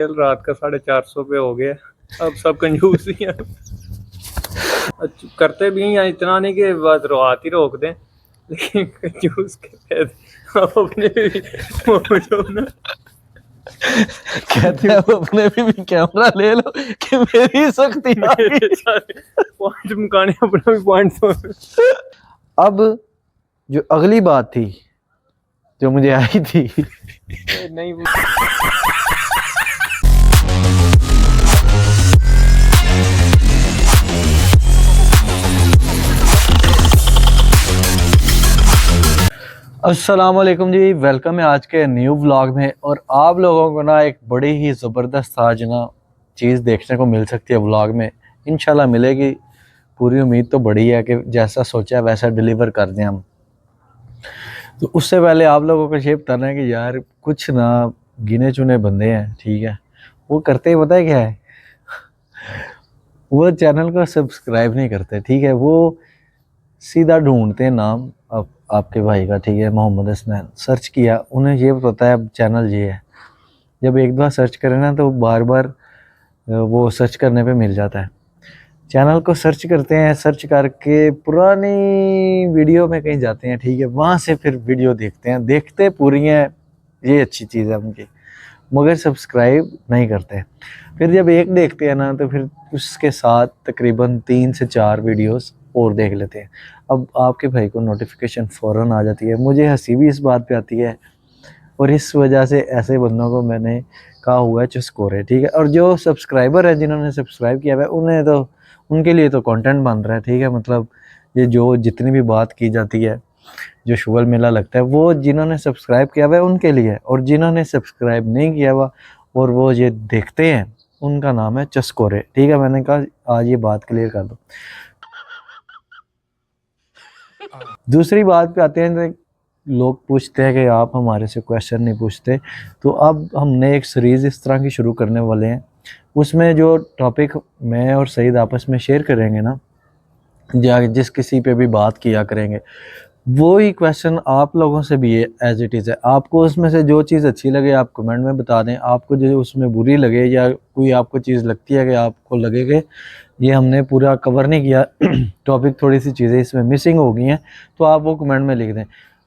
कल रात का 450 पे हो गया। अब सब कंजूस ही हैं। करते भी हैं इतना नहीं कि बस हाथ ही रोक दें, लेकिन कंजूस के आप अपने भी जो ना कहते हैं वो अपने भी कैमरा ले लो कि मेरी सख्ती आ मेरे गई। सारे पॉइंट मुकाने अपना भी पॉइंट। अब जो अगली बात थी जो मुझे आई थी, नहीं अस्सलाम वालेकुम जी, वेलकम है आज के न्यू व्लॉग में। और आप लोगों को ना एक बड़ी ही ज़बरदस्त आज ना चीज़ देखने को मिल सकती है व्लॉग में। इंशाल्लाह मिलेगी, पूरी उम्मीद तो बड़ी है कि जैसा सोचा है वैसा डिलीवर कर दें हम। तो उससे पहले आप लोगों को ये बताना है कि यार कुछ ना गिने चुने बंदे हैं, ठीक है, वो करते ही पता है क्या है, वो चैनल को सब्सक्राइब नहीं करते, ठीक है। वो सीधा ढूंढते हैं नाम आपके भाई का, ठीक है, मोहम्मद हसनैन सर्च किया, उन्हें ये पता है अब चैनल ये है। जब एक बार सर्च करें ना तो बार बार वो सर्च करने पे मिल जाता है। चैनल को सर्च करते हैं, सर्च करके पुरानी वीडियो में कहीं जाते हैं, ठीक है, वहाँ से फिर वीडियो देखते हैं, देखते पूरी हैं, ये अच्छी चीज़ है उनकी, मगर सब्सक्राइब नहीं करते। फिर जब एक देखते हैं ना तो फिर उसके साथ तकरीबन 3 से 4 वीडियोस और देख लेते हैं। अब आपके भाई को नोटिफिकेशन फ़ौरन आ जाती है, मुझे हंसी भी इस बात पे आती है, और इस वजह से ऐसे बंदों को मैंने कहा हुआ है चुस्कोरे, ठीक है। और जो सब्सक्राइबर है जिन्होंने सब्सक्राइब किया हुआ है उन्हें तो, उनके लिए तो कंटेंट बन रहा है, ठीक है। मतलब ये जो जितनी भी बात की जाती है, जो शुगर मेला लगता है, वो जिन्होंने सब्सक्राइब किया हुआ है उनके लिए है, और जिन्होंने सब्सक्राइब नहीं किया हुआ और वो ये देखते हैं उनका नाम है चस्कोरे, ठीक है। मैंने कहा आज ये बात क्लियर कर दो। दूसरी बात पे आते हैं, तो लोग पूछते हैं कि आप हमारे से क्वेश्चन नहीं पूछते, तो अब हमने एक सीरीज़ इस तरह की शुरू करने वाले हैं। उसमें जो टॉपिक मैं और सईद आपस में शेयर करेंगे ना, या जिस किसी पे भी बात किया करेंगे, वो ही क्वेश्चन आप लोगों से भी है एज इट इज़ है। आपको उसमें से जो चीज़ अच्छी लगे आप कमेंट में बता दें, आपको जो उसमें बुरी लगे या कोई आपको चीज़ लगती है कि आपको लगे कि ये हमने पूरा कवर नहीं किया, टॉपिक थोड़ी सी चीज़ें इसमें मिसिंग हो गई हैं, तो आप वो कमेंट में लिख दें।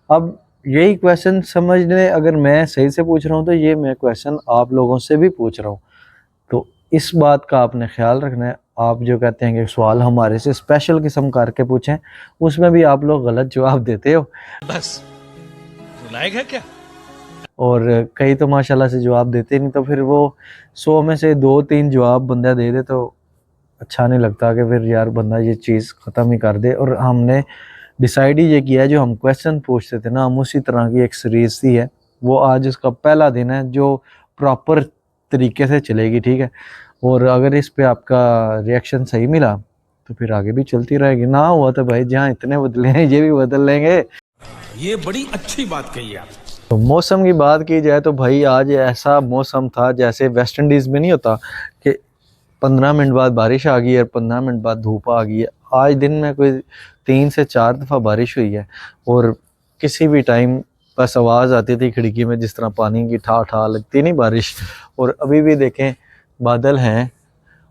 अब यही क्वेश्चन समझ लें, अगर मैं सही से पूछ रहा हूँ तो ये मैं क्वेश्चन आप लोगों से भी पूछ रहा हूँ, तो इस बात का आपने ख्याल रखना है। आप जो कहते हैं कि सवाल हमारे से स्पेशल किस्म करके पूछें, उसमें भी आप लोग गलत जवाब देते हो, बस लायक है क्या। और कई तो माशाल्लाह से जवाब देते नहीं, तो फिर वो 100 में से 2-3 जवाब बंदा दे दे तो अच्छा नहीं लगता कि फिर यार बंदा ये चीज़ ख़त्म ही कर दे। और हमने डिसाइड ही ये किया है, जो हम क्वेश्चन पूछते थे ना, हम उसी तरह की एक सीरीज़ सी है, वो आज उसका पहला दिन है जो प्रॉपर तरीके से चलेगी, ठीक है। और अगर इस पे आपका रिएक्शन सही मिला तो फिर आगे भी चलती रहेगी, ना हुआ तो भाई जहाँ इतने बदले हैं ये भी बदल लेंगे। ये बड़ी अच्छी बात कही आप। तो मौसम की बात की जाए तो भाई आज ऐसा मौसम था जैसे वेस्ट इंडीज़ में नहीं होता कि 15 मिनट बाद बारिश आ गई है और 15 मिनट बाद धूप आ गई है। आज दिन में कोई 3 से 4 दफ़ा बारिश हुई है, और किसी भी टाइम बस आवाज़ आती थी खिड़की में, जिस तरह पानी की ठा ठा लगती नहीं बारिश। और अभी भी देखें बादल हैं,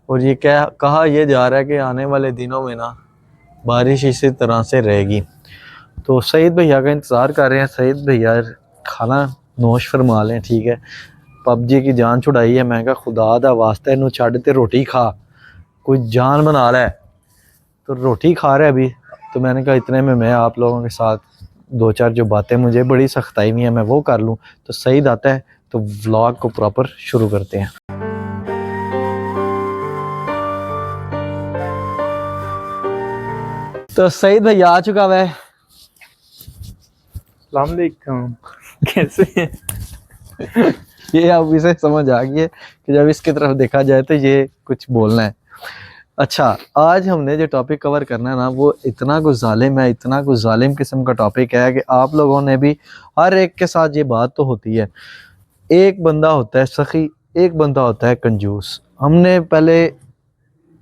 और ये क्या कहा यह जा रहा है कि आने वाले दिनों में ना बारिश इसी तरह से रहेगी। तो सईद भैया का इंतज़ार कर रहे हैं, सईद भैया खाना नोश फरमा लें, ठीक है। पबजी की जान छुड़ाई है, मैं कहा खुदा दा वास्ता इनू छड़ ते रोटी खा, कोई जान बना ला है, तो रोटी खा रहा है अभी। तो मैंने कहा इतने में मैं आप लोगों के साथ 2-4 जो बातें मुझे बड़ी सख्ताई नहीं है मैं वो कर लूँ, तो सईद आता है तो व्लॉग को प्रॉपर शुरू करते हैं। तो सईद भैया आ चुका है। सलामकुम, कैसे हैं? ये अब इसे समझ आ गई है कि जब इसकी तरफ देखा जाए तो ये कुछ बोलना है। अच्छा, आज हमने जो टॉपिक कवर करना है ना, वो इतना कुछ जालिम है, इतना कुछ जालिम किस्म का टॉपिक है कि आप लोगों ने भी, हर एक के साथ ये बात तो होती है, एक बंदा होता है सखी, एक बंदा होता है कंजूस। हमने पहले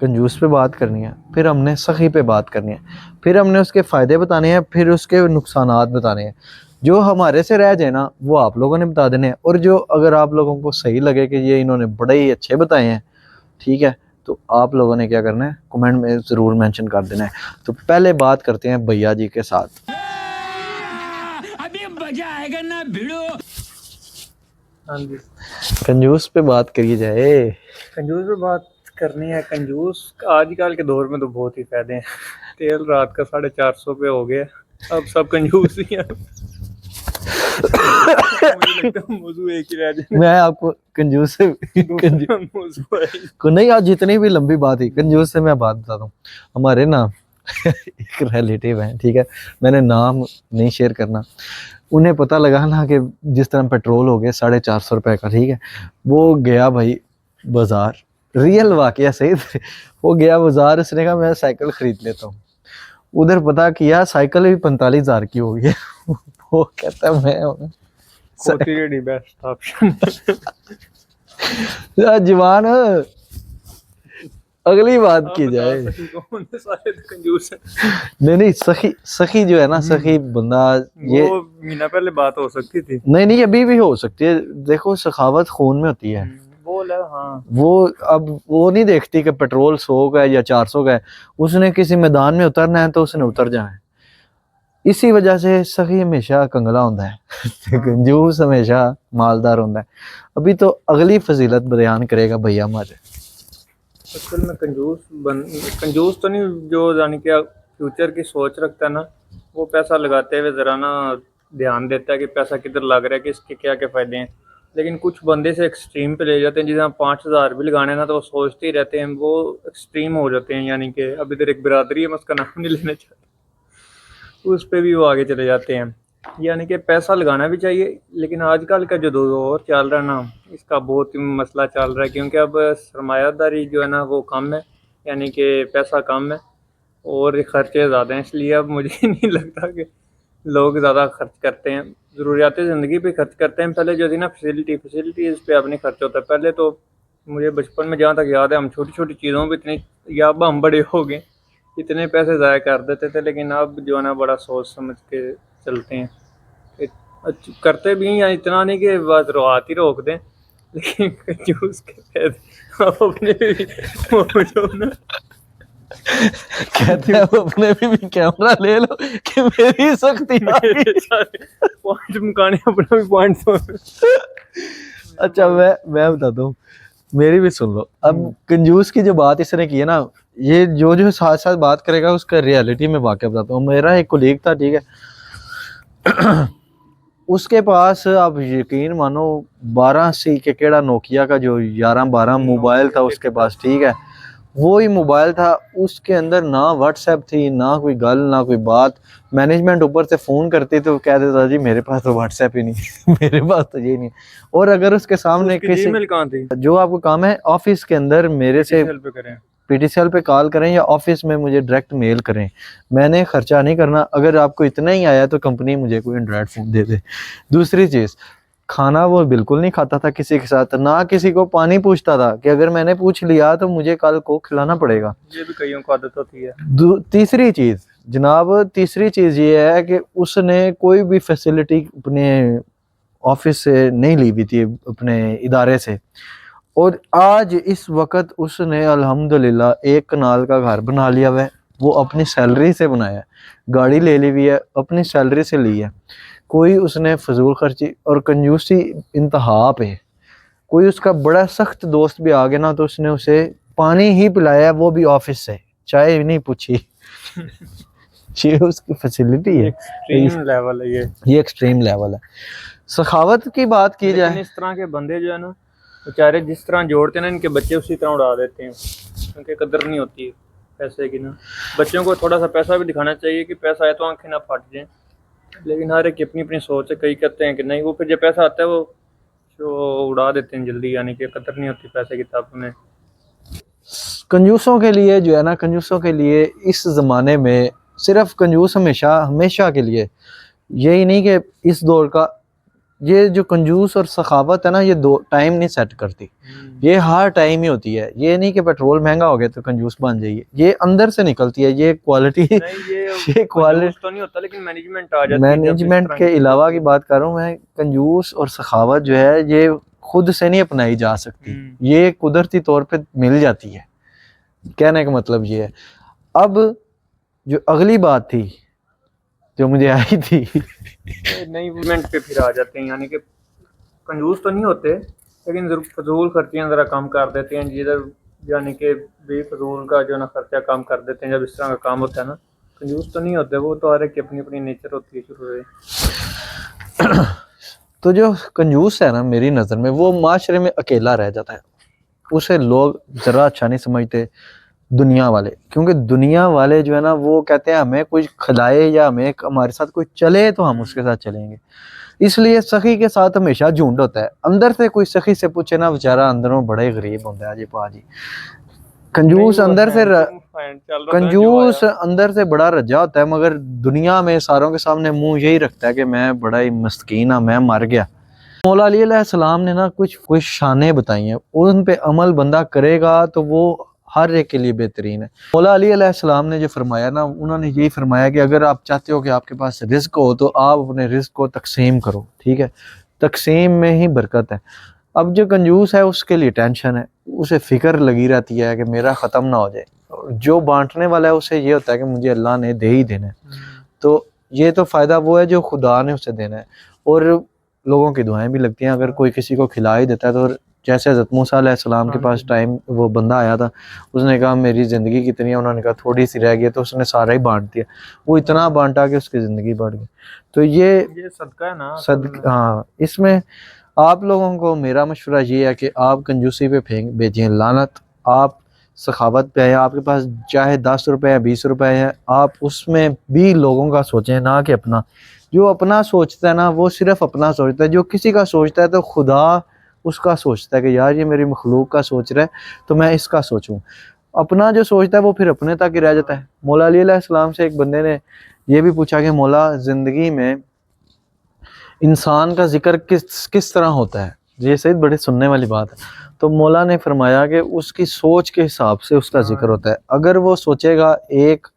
कंजूस पे बात करनी है, फिर हमने सखी पे बात करनी है, फिर हमने उसके फ़ायदे बताने हैं, फिर उसके नुकसानात बताने हैं। जो हमारे से रह जाए ना वो आप लोगों ने बता देने हैं, और जो अगर आप लोगों को सही लगे कि ये इन्होंने बड़े ही अच्छे बताए हैं, ठीक है, तो आप लोगों ने क्या करना है, कमेंट में ज़रूर मेंशन कर देना है। तो पहले बात करते हैं भैया जी के साथ। अभी मजा आएगा ना भिड़ो। हाँ जी, कंजूस पे बात करी जाए। कंजूस पे बात करनी है। कंजूस आजकल के दौर में तो बहुत ही फायदे हैं। तेल रात का 450 पे हो गया, अब सब कंजूस ही हैं। मुझे लगता है मौजू एक ही रह जाए। मैं आपको कंजूस से मौजू है ही। को नहीं, आज जितनी भी लंबी बात है कंजूस से मैं बात बताता हूँ। हमारे ना एक रिलेटिव है, ठीक है, मैंने नाम नहीं शेयर करना। उन्हें पता लगा ना कि जिस तरह पेट्रोल हो गया 450 रुपए का, ठीक है, वो गया भाई बाजार, रियल वाकया सही थे। वो गया बाजार, उसने कहा मैं साइकिल खरीद लेता हूँ। उधर पता किया साइकिल भी 45,000 की हो गई है। वो कहता है मैं खोती रेडी बेस्ट ऑप्शन। जवान, अगली बात की जाए। सारे तो कंजूस हैं। नहीं नहीं, सखी सखी जो है ना, सखी बंदा, ये वो महीना पहले बात हो सकती थी। नहीं नहीं अभी भी हो सकती है। देखो सखावत खून में होती है। बोल है, हाँ। वो अब वो नहीं देखती कि पेट्रोल 100 का है या 400 का है, उसने किसी मैदान में उतरना है तो उसने उतर जाना है। इसी वजह से सखी हमेशा कंगला होता है। कंजूस हमेशा मालदार होता है। अभी तो अगली फजीलत बयान करेगा भैया हमारे। असल में कंजूस तो नहीं, जो यानी कि फ्यूचर की सोच रखता है ना, वो पैसा लगाते हुए ज़रा ना ध्यान देता है कि पैसा किधर लग रहा है, कि इसके क्या क्या फ़ायदे हैं। लेकिन कुछ बंदे से एक्सट्रीम पे ले जाते हैं, जिसे 5,000 भी लगाने ना तो वो सोचते ही रहते हैं, वो एक्सट्रीम हो जाते हैं। यानी कि अब इधर एक बिरादरी है, मैं उसका नाम नहीं लेना चाहता, उस पर भी वो आगे चले जाते हैं। यानी कि पैसा लगाना भी चाहिए, लेकिन आजकल का जो दौर चल रहा है ना, इसका बहुत ही मसला चल रहा है, क्योंकि अब सरमायादारी जो है ना वो कम है, यानी कि पैसा कम है और खर्चे ज़्यादा हैं। इसलिए अब मुझे नहीं लगता कि लोग ज़्यादा खर्च करते हैं, ज़रूरियात ज़िंदगी पे खर्च करते हैं। पहले जो थी ना फैसिलिटीज़ पे अब नहीं खर्च होता। पहले तो मुझे बचपन में जहाँ तक याद है, हम छोटी छोटी चीज़ों पर इतनी, या अब हम बड़े हो गए, इतने पैसे ज़ाया कर देते थे। लेकिन अब जो है ना बड़ा सोच समझ के चलते हैं, करते भी हैं, या इतना नहीं कि बस हाथ ही रोक दें, लेकिन कंजूस के पैसे आप अपने भी मौजूद ना। कहते हैं अपने भी कैमरा ले लो कि मेरी सख्ती पॉइंट मुकाने अपना भी पॉइंट। अच्छा मैं बताता हूँ, मेरी भी सुन लो। अब कंजूस की जो बात इसने की है ना, ये जो जो साथ साथ बात करेगा उसका रियलिटी में वाकया बताता हूँ। मेरा एक कोलीग था, ठीक है, उसके पास आप यकीन मानो 1280 के केड़ा नोकिया का जो 11-12 मोबाइल था उसके पास, ठीक है, वो ही मोबाइल था। उसके अंदर ना व्हाट्सएप थी, ना कोई गल, ना कोई बात। मैनेजमेंट ऊपर से फ़ोन करती तो कह देता जी मेरे पास तो व्हाट्सएप ही नहीं। मेरे पास तो ये नहीं। और अगर उसके सामने किसी ईमेल कहाँ थी, जो आपको काम है ऑफिस के अंदर मेरे से हेल्प करें, पीटीसीएल पे कॉल करें या ऑफिस में मुझे डायरेक्ट मेल करें, मैंने खर्चा नहीं करना। अगर आपको इतना ही आया तो कंपनी मुझे कोई एंड्रॉयड फ़ोन दे दे। दूसरी चीज़, खाना वो बिल्कुल नहीं खाता था किसी के साथ, ना किसी को पानी पूछता था कि अगर मैंने पूछ लिया तो मुझे कल को खिलाना पड़ेगा। ये भी कईयों को आदत होती है। तीसरी चीज़ जनाब, तीसरी चीज़ ये है कि उसने कोई भी फैसिलिटी अपने ऑफिस से नहीं ली हुई थी, अपने इदारे से। और आज इस वक्त उसने अल्हम्दुलिल्लाह एक कनाल का घर बना लिया हुआ है, वो अपनी सैलरी से बनाया है। गाड़ी ले ली हुई है, अपनी सैलरी से ली है। कोई उसने फजूल खर्ची और कंजूसी इंतहा पे। कोई उसका बड़ा सख्त दोस्त भी आ गया ना तो उसने उसे पानी ही पिलाया, वो भी ऑफिस से, चाय भी नहीं पूछी। ये उसकी फैसिलिटी है। एक्सट्रीम लेवल है ये एक्सट्रीम लेवल है। सखावत की बात की जाए, इस तरह के बंदे जो है ना बेचारे जिस तरह जोड़ते हैं ना, इनके बच्चे उसी तरह उड़ा देते हैं। उनकी कदर नहीं होती है पैसे की ना। बच्चों को थोड़ा सा पैसा भी दिखाना चाहिए कि पैसा है तो आंखें ना फट जाएं, लेकिन हर एक की अपनी अपनी सोच है। कई कहते हैं कि नहीं, वो फिर जब पैसा आता है वो जो उड़ा देते हैं जल्दी, यानी कि कदर नहीं होती पैसे की तब उन्हें। कंजूसों के लिए जो है ना, कंजूसों के लिए इस ज़माने में सिर्फ कंजूस हमेशा हमेशा के लिए, यही नहीं कि इस दौर का ये जो कंजूस और सखावत है ना, ये दो टाइम नहीं सेट करती, ये हर टाइम ही होती है। ये नहीं कि पेट्रोल महंगा हो गया तो कंजूस बन जाइए, ये अंदर से निकलती है, ये क्वालिटी नहीं ये ये क्वालिटी कंजूस तो नहीं होता, लेकिन मैनेजमेंट आ जाती है जब इस मैनेजमेंट तरह के की अलावा चीज़ें की बात कर रहा हूँ मैं। कंजूस और सखावत जो है ये खुद से नहीं अपनाई जा सकती, ये कुदरती तौर पे मिल जाती है। कहने का मतलब ये है। अब जो अगली बात थी जो मुझे आई थी नई मूवमेंट पे फिर आ जाते हैं, यानी कि कंजूस तो नहीं होते, लेकिन जरूर फजूल खर्चियाँ ज़रा कम कर देते हैं जिधर, यानी कि बेफजूल का जो ना खर्चा कम कर देते हैं जब इस तरह का काम होता है ना। कंजूस तो नहीं होते, वो तो हर एक की अपनी अपनी नेचर होती है शुरू से। तो जो कंजूस है ना मेरी नज़र में, वो माशरे में अकेला रह जाता है, उसे लोग ज़रा अच्छा नहीं समझते दुनिया वाले, क्योंकि दुनिया वाले जो है ना वो कहते हैं हमें कुछ खिलाए या हमें हमारे साथ कोई चले तो हम उसके साथ चलेंगे। इसलिए सखी के साथ हमेशा झुंड होता है। अंदर से कोई सखी से पूछे ना, बेचारा अंदरों बड़े गरीब होता है जी पाजी। कंजूस अंदर से कंजूस अंदर से बड़ा रजा होता है, मगर दुनिया में सारों के सामने मुंह यही रखता है कि मैं बड़ा ही मस्कीन हाँ, मैं मर गया। मौला अली अलैहिस्सलाम ने ना कुछ शानें बताई हैं, उन पे अमल बंदा करेगा तो वो हर एक के लिए बेहतरीन है। मौला अली अलैहिस्सलाम ने जो फरमाया ना, उन्होंने यही फरमाया कि अगर आप चाहते हो कि आपके पास रिस्क हो तो आप अपने रिस्क को तकसीम करो, ठीक है, तकसीम में ही बरकत है। अब जो कंजूस है उसके लिए टेंशन है, उसे फिक्र लगी रहती है कि मेरा ख़त्म ना हो जाए। जो बांटने वाला है उसे ये होता है कि मुझे अल्लाह ने दे ही देना है, तो ये तो फ़ायदा वो है जो खुदा ने उसे देना है। और लोगों की दुआएं भी लगती हैं, अगर कोई किसी को खिला ही देता है तो। जैसे हज़रत मूसा अलैहिस्सलाम के पास टाइम वो बंदा आया था, उसने कहा मेरी ज़िंदगी कितनी है, उन्होंने कहा थोड़ी सी रह गई, तो उसने सारा ही बांट दिया। वो इतना बांटा कि उसकी ज़िंदगी बढ़ गई। तो ये सदका है ना हाँ, इसमें आप लोगों को मेरा मशवरा ये है कि आप कंजूसी पे फेंक भेजें लानत, आप सखावत पे है। आपके पास चाहे 10 रुपए या 20 रुपए है, आप उसमें भी लोगों का सोचें, ना कि अपना। जो अपना सोचता है ना वो सिर्फ अपना सोचता है, जो किसी का सोचता है तो खुदा उसका सोचता है कि यार ये मेरी मखलूक का सोच रहा है तो मैं इसका सोचूं। अपना जो सोचता है वो फिर अपने तक ही रह जाता है। मौला अली अलैहिस्सलाम से एक बंदे ने ये भी पूछा कि मौला ज़िंदगी में इंसान का जिक्र किस तरह होता है, ये सही बड़े सुनने वाली बात है। तो मौला ने फरमाया कि उसकी सोच के हिसाब से उसका जिक्र होता है। अगर वो सोचेगा एक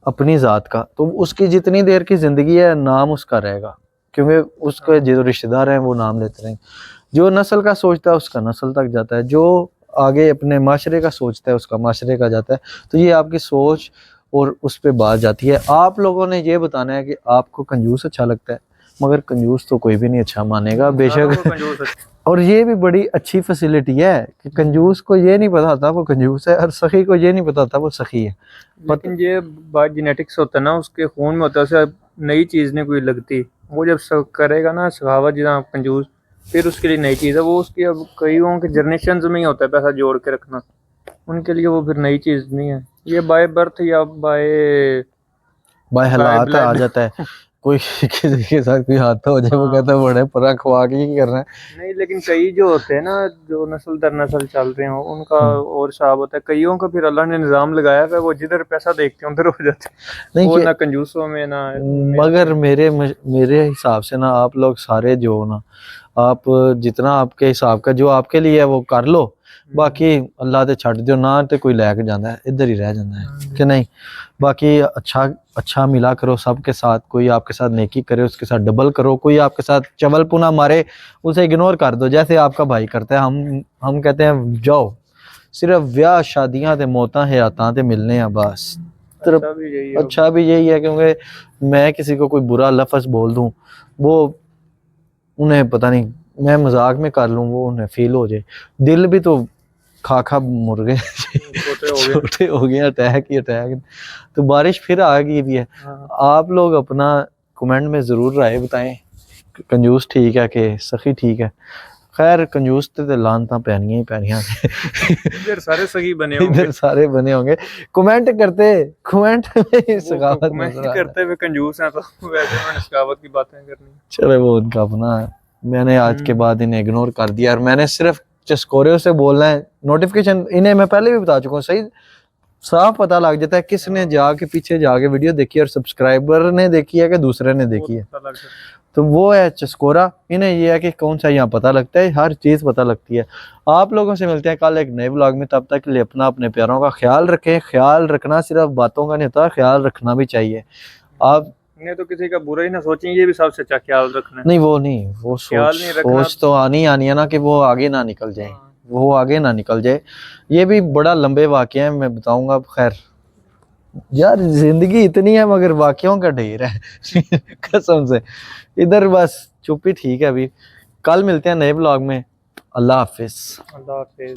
अपनी ज़ात का, तो उसकी जितनी देर की ज़िंदगी है नाम उसका रहेगा, क्योंकि उसके जो रिश्तेदार हैं वो नाम लेते रहेंगे। जो नस्ल का सोचता है उसका नस्ल तक जाता है, जो आगे अपने माशरे का सोचता है उसका माशरे का जाता है। तो ये आपकी सोच और उस पर बात जाती है। आप लोगों ने ये बताना है कि आपको कंजूस अच्छा लगता है, मगर कंजूस तो कोई भी नहीं अच्छा मानेगा बेशक। और ये भी बड़ी अच्छी फैसिलिटी है कि कंजूस को ये नहीं पता था वो कंजूस है, और सखी को ये नहीं पता था वो सखी है। लेकिन ये बात जेनेटिक्स होता है ना, उसके खून में होता है, उसे नई चीज़ नहीं कोई लगती। वो जब सब करेगा ना सखावत जितना कंजूस, फिर उसके लिए नई चीज़ है वो उसकी। अब कईयों के जनरेशन में ही होता है पैसा जोड़ के रखना, उनके लिए वो फिर नई चीज़ नहीं है। ये बाय बर्थ या बाय हालात आ जाता है। कोई किसी के साथ कोई हादसा हो जाए वो कहता है बड़े परा खवा के ही करना है। नहीं, लेकिन कई जो होते हैं ना जो नस्ल दर नस्ल चल रहे हो उनका और हिसाब होता है। कईयों का फिर अल्लाह ने निज़ाम लगाया है, वो जिधर पैसा देखते हैं उधर हो जाते हैं, वो ना कंजूसों में ना। मगर मेरे हिसाब से ना आप लोग सारे जो हो ना, आप जितना आपके हिसाब का जो आपके लिए है वो कर लो, बाकी अल्लाह ते छड़ दो ना, तो कोई लैके जाता है इधर ही रह जाता है कि नहीं। बाकी अच्छा मिला करो सबके साथ, कोई आपके साथ नेकी करे उसके साथ डबल करो, कोई आपके साथ चवलपुना मारे उसे इग्नोर कर दो, जैसे आपका भाई करता है। हम कहते हैं जाओ, सिर्फ ब्याह शादियां ते मौतां हयातां ते मिलने हैं बस। अच्छा भी यही है, क्योंकि मैं किसी को कोई बुरा लफ्ज़ बोल दूं वो उन्हें पता नहीं, मैं मजाक में कर लूं वो उन्हें फील हो जाए, दिल भी तो खा मुर्गे छोटे हो गए, अटैक ही अटैक। तो बारिश फिर आ गई भी है। आप लोग अपना कमेंट में ज़रूर राय बताएं, कंजूस ठीक है कि सखी ठीक है। खैर कंजूस ते लानता पैनियां ही पैनियां इधर सारे सही बने होंगे, इधर सारे बने होंगे। कमेंट में सखावत करते हुए कंजूस हैं, तो वैसे मैंने सखावत की बातें करनी। चलो वो उनका अपना है, मैंने आज के बाद इन्हें इग्नोर कर दिया, और मैंने सिर्फ चस्कोरे से बोलना है। नोटिफिकेशन इन्हें मैं पहले भी बता चुका हूँ, सही साफ पता लग जाता है किसने जाके पीछे जाके वीडियो देखी और सब्सक्राइबर ने देखी है कि दूसरे ने देखी है। तो वो है चस्कोरा। इन्हें ये है कि कौन सा यहाँ पता लगता है, हर चीज़ पता लगती है। आप लोगों से मिलते हैं कल एक नए ब्लॉग में, तब तक के लिए अपना अपने प्यारों का ख्याल रखें। ख्याल रखना सिर्फ बातों का नहीं होता, ख्याल रखना भी चाहिए। आप नहीं तो किसी का बुरा ही ना सोचें, ये भी सबसे अच्छा ख्याल रखना है। नहीं, वो नहीं, वो ख्याल सोच नहीं रखना। सोच तो आनी है ना कि वो आगे ना निकल जाए, वो आगे ना निकल जाए। ये भी बड़ा लंबे वाक़े हैं, मैं बताऊंगा। खैर यार, जिंदगी इतनी है मगर वाक़यों का ढेर है कसम से। इधर बस चुप्पी ठीक है अभी। कल मिलते हैं नए ब्लॉग में। अल्लाह हाफिज। अल्लाह हाफिज।